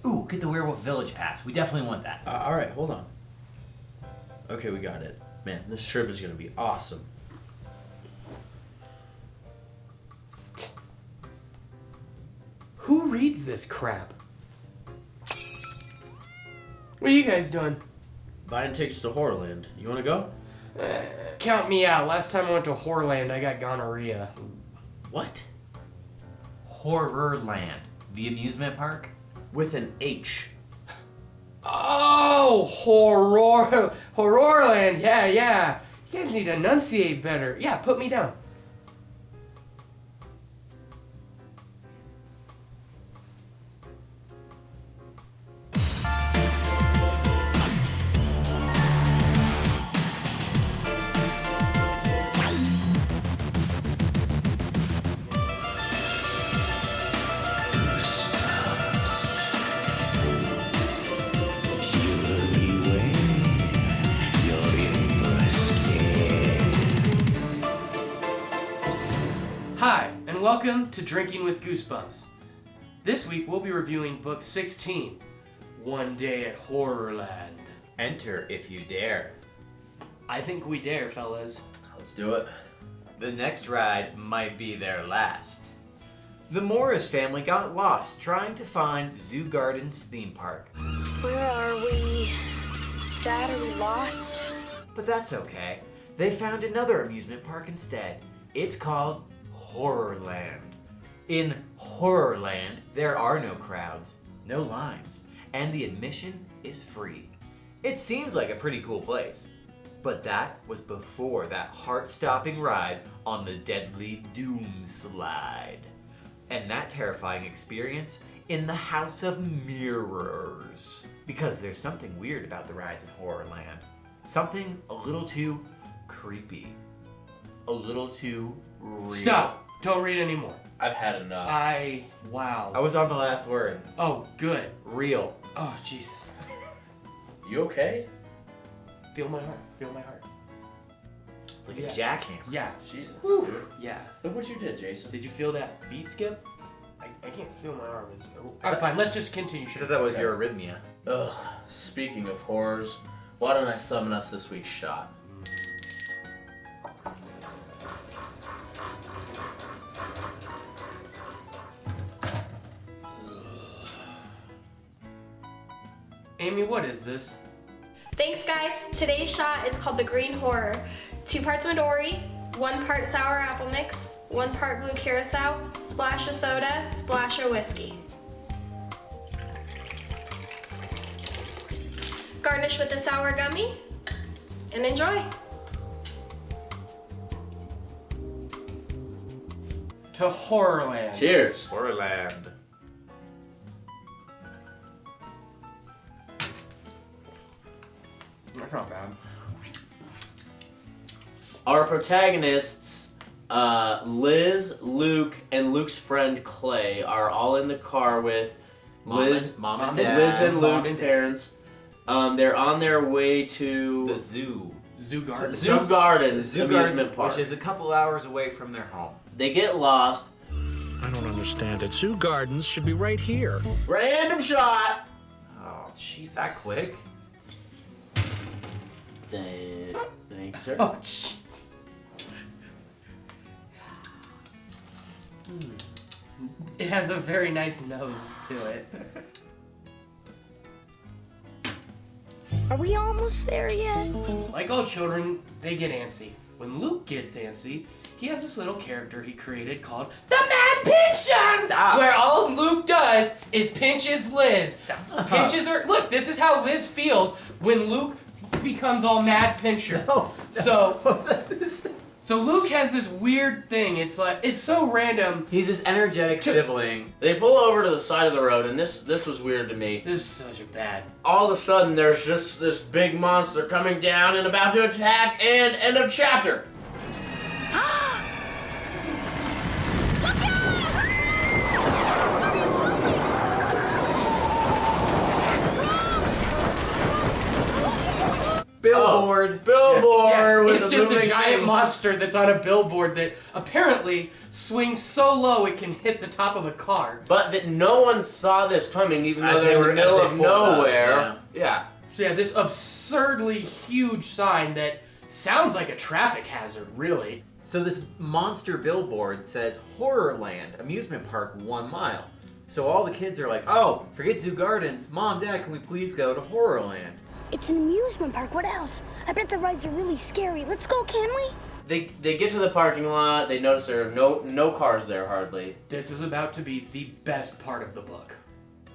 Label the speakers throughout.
Speaker 1: Ooh, get the Werewolf Village pass. We definitely want that.
Speaker 2: Alright, hold on. Okay, we got it. Man, this trip is gonna be awesome.
Speaker 3: Who reads this crap? What are you guys doing?
Speaker 2: Buying tickets to HorrorLand. You wanna go?
Speaker 3: Count me out. Last time I went to HorrorLand, I got gonorrhea.
Speaker 2: What?
Speaker 1: HorrorLand, the amusement park?
Speaker 2: With an H.
Speaker 3: Oh, HorrorLand. Yeah. You guys need to enunciate better. Yeah, put me down. Hi, and welcome to Drinking with Goosebumps. This week we'll be reviewing book 16, One Day at HorrorLand.
Speaker 1: Enter if you dare.
Speaker 3: I think we dare, fellas.
Speaker 2: Let's do it.
Speaker 1: The next ride might be their last. The Morris family got lost trying to find Zoo Gardens theme park.
Speaker 4: Where are we? Dad, are we lost?
Speaker 1: But that's okay. They found another amusement park instead. It's called HorrorLand. In HorrorLand, there are no crowds, no lines, and the admission is free. It seems like a pretty cool place. But that was before that heart-stopping ride on the Deadly Doom Slide. And that terrifying experience in the House of Mirrors. Because there's something weird about the rides in HorrorLand. Something a little too creepy. A little too real.
Speaker 3: Stop! Don't read anymore.
Speaker 2: I've had enough.
Speaker 3: Wow.
Speaker 1: I was on the last word.
Speaker 3: Oh, good.
Speaker 1: Real.
Speaker 3: Oh, Jesus.
Speaker 2: You okay?
Speaker 3: Feel my heart. Feel my heart.
Speaker 1: It's like a jackhammer.
Speaker 3: Yeah.
Speaker 2: Jesus,
Speaker 3: Whew.
Speaker 2: dude.
Speaker 3: Yeah.
Speaker 2: Look what you did, Jason.
Speaker 3: Did you feel that beat skip? I can't feel my arm. I'm fine. Let's just continue.
Speaker 1: I thought that was your arrhythmia.
Speaker 2: Ugh, speaking of horrors, why don't I summon us this week's shot?
Speaker 3: Amy, what is this?
Speaker 5: Thanks, guys. Today's shot is called the Green Horror. 2 parts Midori, 1 part sour apple mix, 1 part blue curacao, splash of soda, splash of whiskey. Garnish with a sour gummy, and enjoy.
Speaker 3: To HorrorLand.
Speaker 2: Cheers.
Speaker 1: HorrorLand.
Speaker 3: That's not bad.
Speaker 2: Our protagonists, Liz, Luke, and Luke's friend Clay, are all in the car with Liz,
Speaker 1: Mom and
Speaker 3: Dad.
Speaker 1: Dad.
Speaker 2: Liz and
Speaker 3: Mom
Speaker 2: Luke's
Speaker 3: and Dad.
Speaker 2: parents. They're on their way to
Speaker 1: The zoo.
Speaker 3: Zoo Garden.
Speaker 2: Zoo Gardens
Speaker 1: Zoo
Speaker 2: amusement
Speaker 1: Gardens,
Speaker 2: park.
Speaker 1: which is a couple hours away from their home.
Speaker 2: They get lost.
Speaker 6: I don't understand it. Zoo Gardens should be right here.
Speaker 2: Random shot.
Speaker 1: Oh, jeez, that quick?
Speaker 2: Thank you, sir.
Speaker 3: Oh, jeez. It has a very nice nose to it.
Speaker 4: Are we almost there yet?
Speaker 3: Like all children, they get antsy. When Luke gets antsy, he has this little character he created called the Mad Pincher!
Speaker 1: Stop.
Speaker 3: Where all Luke does is pinches Liz.
Speaker 1: Stop.
Speaker 3: Pinches her. Look, this is how Liz feels when Luke becomes all Mad Pincher.
Speaker 1: No.
Speaker 3: So Luke has this weird thing. It's like, it's so random.
Speaker 1: He's his energetic sibling.
Speaker 2: They pull over to the side of the road, and this was weird to me.
Speaker 3: This is such a bad.
Speaker 2: All of a sudden, there's just this big monster coming down and about to attack, and end of chapter.
Speaker 1: Billboard.
Speaker 2: Billboard with
Speaker 3: It's just a giant monster that's on a billboard that apparently swings so low it can hit the top of a car.
Speaker 2: But that no one saw this coming, even though they were in the middle of nowhere. Yeah.
Speaker 3: So yeah, this absurdly huge sign that sounds like a traffic hazard, really.
Speaker 1: So this monster billboard says HorrorLand, amusement park 1 mile. So all the kids are like, oh, forget Zoo Gardens. Mom, Dad, can we please go to HorrorLand?
Speaker 4: It's an amusement park. What else? I bet the rides are really scary. Let's go, can we?
Speaker 2: They get to the parking lot. They notice there are no cars there hardly.
Speaker 3: This is about to be the best part of the book.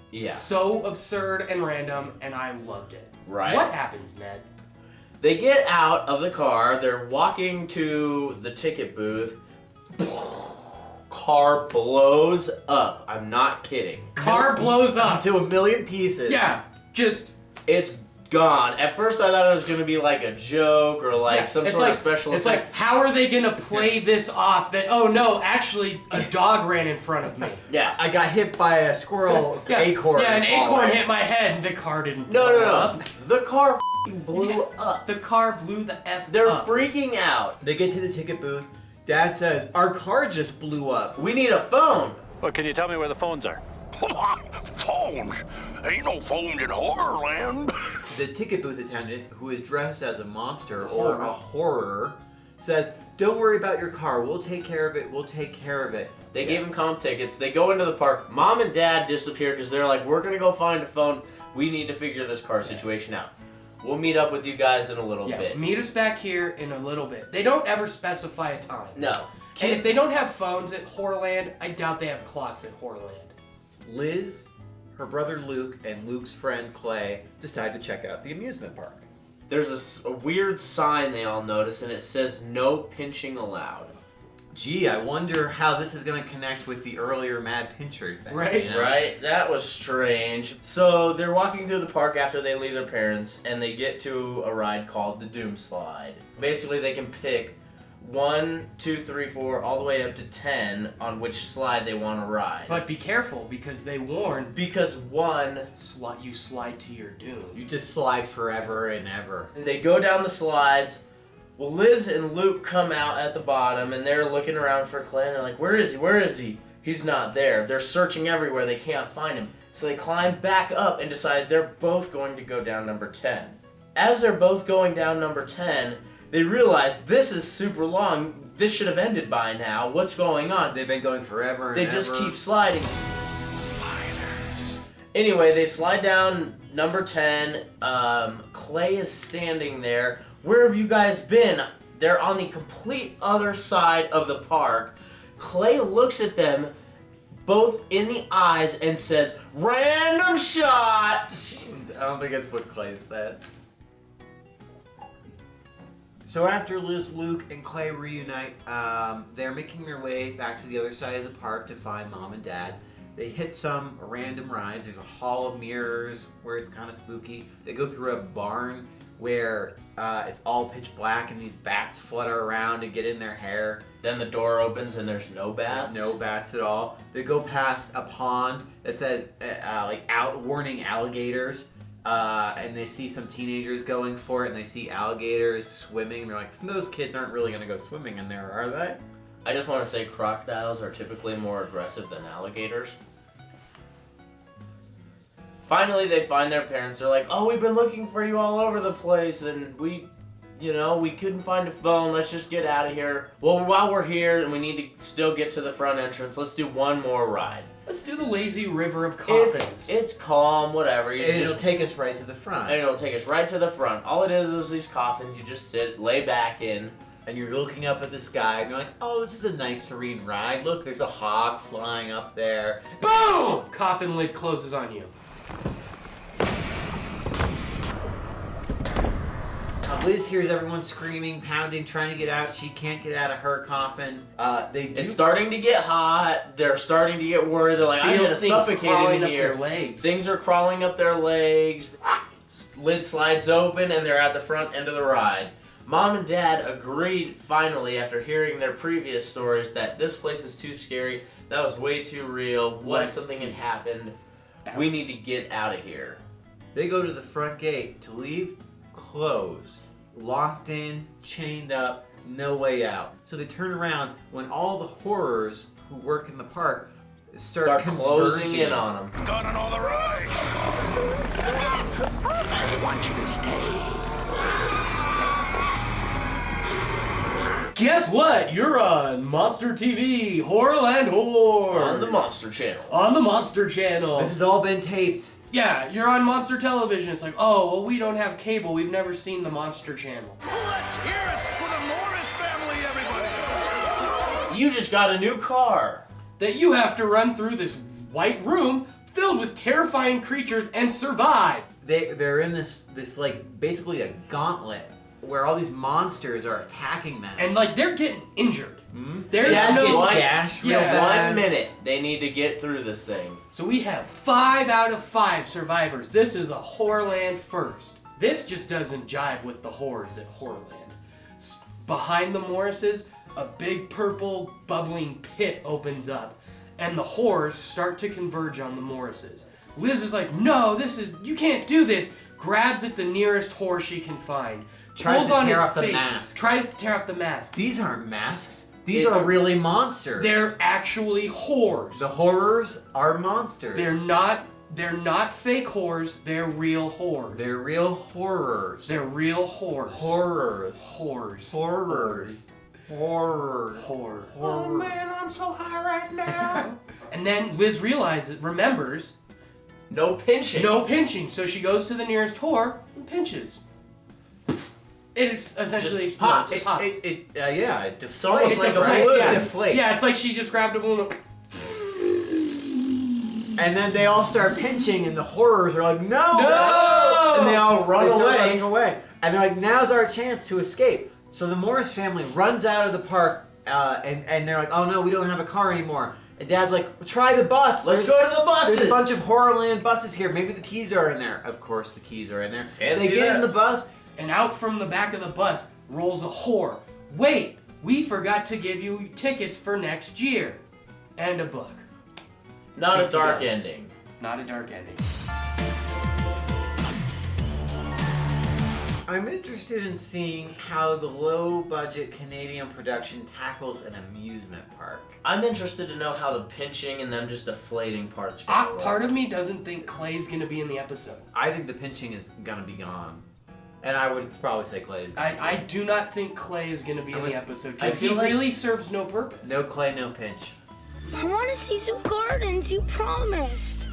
Speaker 2: Yeah.
Speaker 3: So absurd and random, and I loved it.
Speaker 2: Right.
Speaker 3: What happens, Ned?
Speaker 2: They get out of the car. They're walking to the ticket booth. Car blows up. I'm not kidding.
Speaker 3: Car blows up.
Speaker 1: To a million pieces.
Speaker 3: Yeah, just...
Speaker 2: It's gone. At first I thought it was going to be like a joke or like some sort of special
Speaker 3: It's
Speaker 2: effect.
Speaker 3: like, how are they going to play this off that, oh no, actually a dog ran in front of me.
Speaker 2: Yeah.
Speaker 1: I got hit by a squirrel's acorn.
Speaker 3: Yeah, an acorn hit my head and the car didn't
Speaker 2: No.
Speaker 3: blow up.
Speaker 2: The car blew up.
Speaker 3: The car blew the F
Speaker 2: They're
Speaker 3: up.
Speaker 2: freaking out.
Speaker 1: They get to the ticket booth. Dad says, our car just blew up.
Speaker 2: We need a phone.
Speaker 6: Well, can you tell me where the phones are?
Speaker 7: Phones? Ain't no phones in Horrorland.
Speaker 1: The ticket booth attendant, who is dressed as a monster or a horror, says, don't worry about your car. We'll take care of it. We'll take care of it.
Speaker 2: They gave him comp tickets. They go into the park. Mom and Dad disappear because they're like, we're going to go find a phone. We need to figure this car situation out. We'll meet up with you guys in a little bit.
Speaker 3: Meet us back here in a little bit. They don't ever specify a time.
Speaker 2: No.
Speaker 3: And if they don't have phones at HorrorLand, I doubt they have clocks at HorrorLand.
Speaker 1: Liz, her brother Luke, and Luke's friend Clay decide to check out the amusement park.
Speaker 2: There's a weird sign they all notice, and it says, no pinching allowed.
Speaker 1: Gee, I wonder how this is going to connect with the earlier Mad Pincher thing.
Speaker 3: Right.
Speaker 1: You know?
Speaker 2: Right? That was strange. So they're walking through the park after they leave their parents, and they get to a ride called the Doom Slide. Basically, they can pick 1, 2, 3, 4, all the way up to 10 on which slide they want to ride.
Speaker 3: But be careful, because they warn,
Speaker 2: Because one,
Speaker 3: you slide to your doom.
Speaker 1: You just slide forever and ever.
Speaker 2: they go down the slides. Well, Liz and Luke come out at the bottom, and they're looking around for Clay, and they're like, where is he? Where is he? He's not there. They're searching everywhere. They can't find him. So they climb back up and decide they're both going to go down number 10. As they're both going down number 10, they realize this is super long. This should have ended by now. What's going on?
Speaker 1: They've been going forever and
Speaker 2: They
Speaker 1: ever.
Speaker 2: just keep sliding. Anyway, they slide down number 10. Clay is standing there. Where have you guys been? They're on the complete other side of the park. Clay looks at them both in the eyes and says, random shot!
Speaker 1: I don't think that's what Clay said. So after Liz, Luke, and Clay reunite, they're making their way back to the other side of the park to find Mom and Dad. They hit some random rides. There's a hall of mirrors where it's kind of spooky. They go through a barn where it's all pitch black and these bats flutter around and get in their hair.
Speaker 2: Then the door opens and there's no bats.
Speaker 1: There's no bats at all. They go past a pond that says warning alligators. And they see some teenagers going for it, and they see alligators swimming. And they're like, those kids aren't really going to go swimming in there, are they?
Speaker 2: I just want to say crocodiles are typically more aggressive than alligators. Finally, they find their parents. They're like, oh, we've been looking for you all over the place, and we couldn't find a phone. Let's just get out of here. Well, while we're here, and we need to still get to the front entrance, let's do one more ride.
Speaker 3: Let's do the lazy river of coffins.
Speaker 2: It's calm, whatever.
Speaker 1: It'll take us right to the front.
Speaker 2: And it'll take us right to the front. All it is these coffins. You just sit, lay back in.
Speaker 1: And you're looking up at the sky, and you're like, oh, this is a nice serene ride. Look, there's a hawk flying up there.
Speaker 3: Boom! Coffin lid closes on you.
Speaker 1: Liz hears everyone screaming, pounding, trying to get out. She can't get out of her coffin.
Speaker 2: It's starting to get hot. They're starting to get worried. They're like, I'm gonna suffocate in here.
Speaker 3: Up their legs.
Speaker 2: Things are crawling up their legs. Lid slides open, and they're at the front end of the ride. Mom and Dad agreed finally after hearing their previous stories that this place is too scary. That was way too real. What if something had happened? We need to get out of here.
Speaker 1: They go to the front gate to leave. Closed. locked in, chained up, no way out. So they turn around when all the horrors who work in the park start
Speaker 2: closing in on them.
Speaker 7: Done on all the rides.
Speaker 6: I want you to stay.
Speaker 3: Guess what? You're on Monster TV, HorrorLand Horror.
Speaker 2: On the Monster Channel.
Speaker 3: On the Monster Channel.
Speaker 1: This has all been taped.
Speaker 3: Yeah, you're on Monster Television. It's like, oh, well, we don't have cable. We've never seen the Monster Channel.
Speaker 7: Let's hear it for the Morris family, everybody.
Speaker 2: You just got a new car.
Speaker 3: That you have to run through this white room filled with terrifying creatures and survive.
Speaker 1: They're in this like basically a gauntlet where all these monsters are attacking them.
Speaker 3: And like they're getting injured.
Speaker 1: Mm-hmm.
Speaker 3: There's
Speaker 1: Dad
Speaker 3: no
Speaker 1: gets gashed real bad.
Speaker 2: 1 minute. They need to get through this thing.
Speaker 3: So we have 5 out of 5 survivors. This is a HorrorLand first. This just doesn't jive with the horrors at HorrorLand. Behind the Morrises, a big purple bubbling pit opens up, and the horrors start to converge on the Morrises. Liz is like, no, you can't do this. Grabs at the nearest horror she can find.
Speaker 1: Tries
Speaker 3: pulls
Speaker 1: to
Speaker 3: on
Speaker 1: tear
Speaker 3: his
Speaker 1: off the
Speaker 3: face,
Speaker 1: mask.
Speaker 3: Tries to tear off the mask.
Speaker 1: These aren't masks. These are really monsters.
Speaker 3: They're actually horrors.
Speaker 1: The horrors are monsters.
Speaker 3: They're not fake horrors. They're real horrors.
Speaker 1: They're real horrors.
Speaker 3: They're real horrors.
Speaker 1: Horrors.
Speaker 3: Horrors.
Speaker 1: Horrors. Horrors.
Speaker 3: Horror.
Speaker 7: Oh man, I'm so high right now.
Speaker 3: And then Liz remembers
Speaker 2: No pinching.
Speaker 3: no pinching, so she goes to the nearest whore and pinches. It is essentially
Speaker 2: Just pops.
Speaker 3: explodes.
Speaker 1: It deflates.
Speaker 2: It's almost like a
Speaker 1: right?
Speaker 2: balloon.
Speaker 1: It deflates.
Speaker 3: Yeah, it's like she just grabbed a balloon.
Speaker 1: And then they all start pinching, and the horrors are like, no!
Speaker 3: No!
Speaker 2: And they all run
Speaker 1: They start
Speaker 2: away.
Speaker 1: running away. And they're like, now's our chance to escape. So the Morris family runs out of the park, and they're like, oh no, we don't have a car anymore. And Dad's like, try the bus.
Speaker 2: Let's go to the buses.
Speaker 1: There's a bunch of HorrorLand buses here. Maybe the keys are in there. Of course the keys are in there.
Speaker 2: Fancy
Speaker 1: they get
Speaker 2: that.
Speaker 1: in the bus.
Speaker 3: And out from the back of the bus rolls a whore. Wait, we forgot to give you tickets for next year. And a book.
Speaker 2: Not a
Speaker 3: $50.
Speaker 2: dark ending.
Speaker 3: Not a dark ending.
Speaker 1: I'm interested in seeing how the low-budget Canadian production tackles an amusement park.
Speaker 2: I'm interested to know how the pinching and them just deflating parts go.
Speaker 3: Part of me doesn't think Clay's gonna be in the episode.
Speaker 1: I think the pinching is gonna be gone. And I would probably say Clay is gone.
Speaker 3: I do not think Clay is gonna be in the episode
Speaker 2: I
Speaker 3: because he
Speaker 2: feel like-
Speaker 3: really serves no purpose.
Speaker 1: No Clay, no pinch.
Speaker 4: I want to see Zoo Gardens. You promised.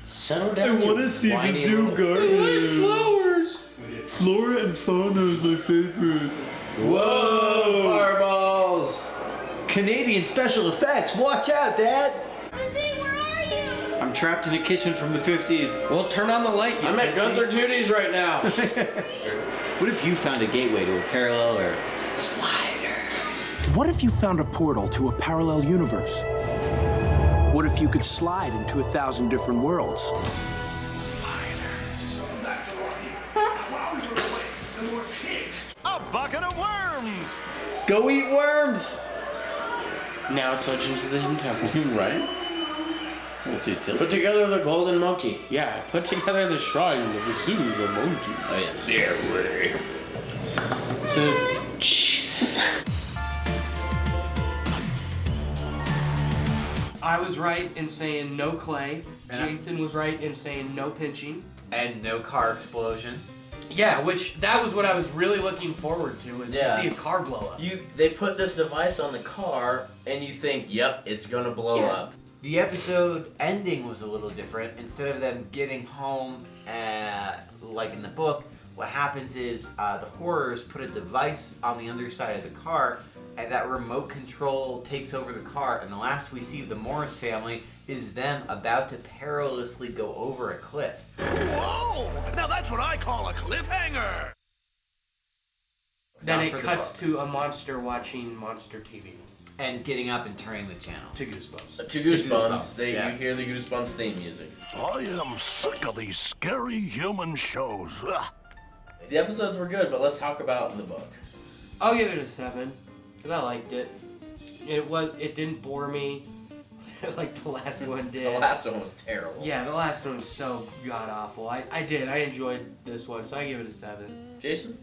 Speaker 2: Settle down. I want to see the zoo
Speaker 3: garden. Flowers.
Speaker 8: Flora and fauna is my favorite.
Speaker 2: Whoa! Fireballs!
Speaker 8: Canadian special effects. Watch out, Dad.
Speaker 4: Lizzie, where are you?
Speaker 8: I'm trapped in a kitchen from the 50s.
Speaker 3: Well, turn on the light.
Speaker 2: I'm at Gunther Tooties right now.
Speaker 8: What if you found a gateway to a parallel or sliders?
Speaker 9: What if you found a portal to a parallel universe? What if you could slide into 1,000 different worlds?
Speaker 7: A bucket of worms.
Speaker 8: Go eat worms!
Speaker 3: Now it's Legends of the Hidden Temple.
Speaker 8: Right? That's utility.
Speaker 2: Put together the golden monkey.
Speaker 3: Yeah, put together the shrine of the zoo of the monkey.
Speaker 8: Oh yeah. There we.
Speaker 3: So, Jesus. I was right in saying no Clay. Jason was right in saying no pinching.
Speaker 1: And no car explosion.
Speaker 3: Yeah, which that was what I was really looking forward to, is
Speaker 2: Yeah.
Speaker 3: to see a car blow up.
Speaker 2: They put this device on the car, and you think, yep, it's gonna blow
Speaker 3: Yeah.
Speaker 2: up.
Speaker 1: The episode ending was a little different. Instead of them getting home, like in the book, what happens is the horrors put a device on the underside of the car, and that remote control takes over the car, and the last we see of the Morris family is them about to perilously go over a cliff.
Speaker 7: Whoa! Now that's what I call a cliffhanger.
Speaker 3: Then
Speaker 1: Not
Speaker 3: it
Speaker 1: for the
Speaker 3: cuts
Speaker 1: book.
Speaker 3: to a monster watching Monster TV.
Speaker 1: And getting up and turning the channel.
Speaker 3: To Goosebumps.
Speaker 2: To Goosebumps,
Speaker 1: Goosebumps, yes.
Speaker 2: you hear the Goosebumps theme music.
Speaker 7: I am sick of these scary human shows. Ugh.
Speaker 2: The episodes were good, but let's talk about the book.
Speaker 3: I'll give it a 7, because I liked it. It didn't bore me like the last one did.
Speaker 2: The last one was terrible.
Speaker 3: Yeah, the last one was so god awful. I enjoyed this one, so I give it a 7.
Speaker 2: Jason?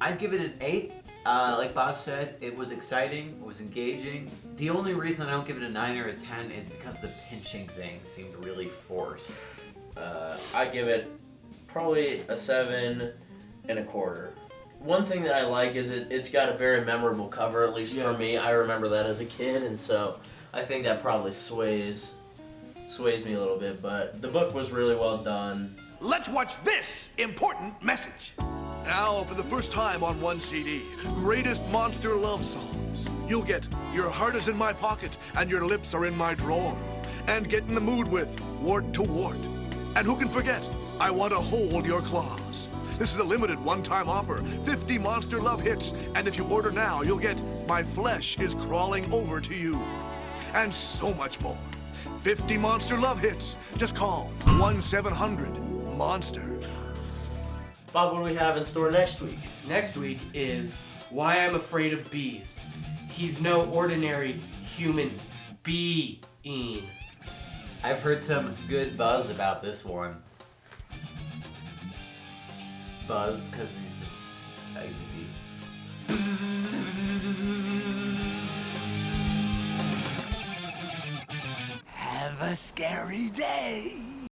Speaker 1: I'd give it an 8. Like Bob said, it was exciting, it was engaging. The only reason I don't give it a 9 or a 10 is because the pinching thing seemed really forced.
Speaker 2: I give it probably a 7.25. One thing that I like is it's got a very memorable cover, at least for me. I remember that as a kid, and so I think that probably sways me a little bit, but the book was really well done.
Speaker 7: Let's watch this important message. Now, for the first time on one CD, Greatest Monster Love Songs. You'll get Your Heart Is in My Pocket and Your Lips Are in My Drawer, and Get in the Mood with Wart to Wart. And who can forget I Want to Hold Your Claws. This is a limited one-time offer, 50 Monster Love hits, and if you order now, you'll get My Flesh Is Crawling Over to You, and so much more. 50 Monster Love hits. Just call 1-700-MONSTER.
Speaker 2: Bob, what do we have in store next week?
Speaker 3: Next week is Why I'm Afraid of Bees. He's no ordinary human being.
Speaker 1: I've heard some good buzz about this one. Buzz, because he's a bee.
Speaker 7: Have a scary day.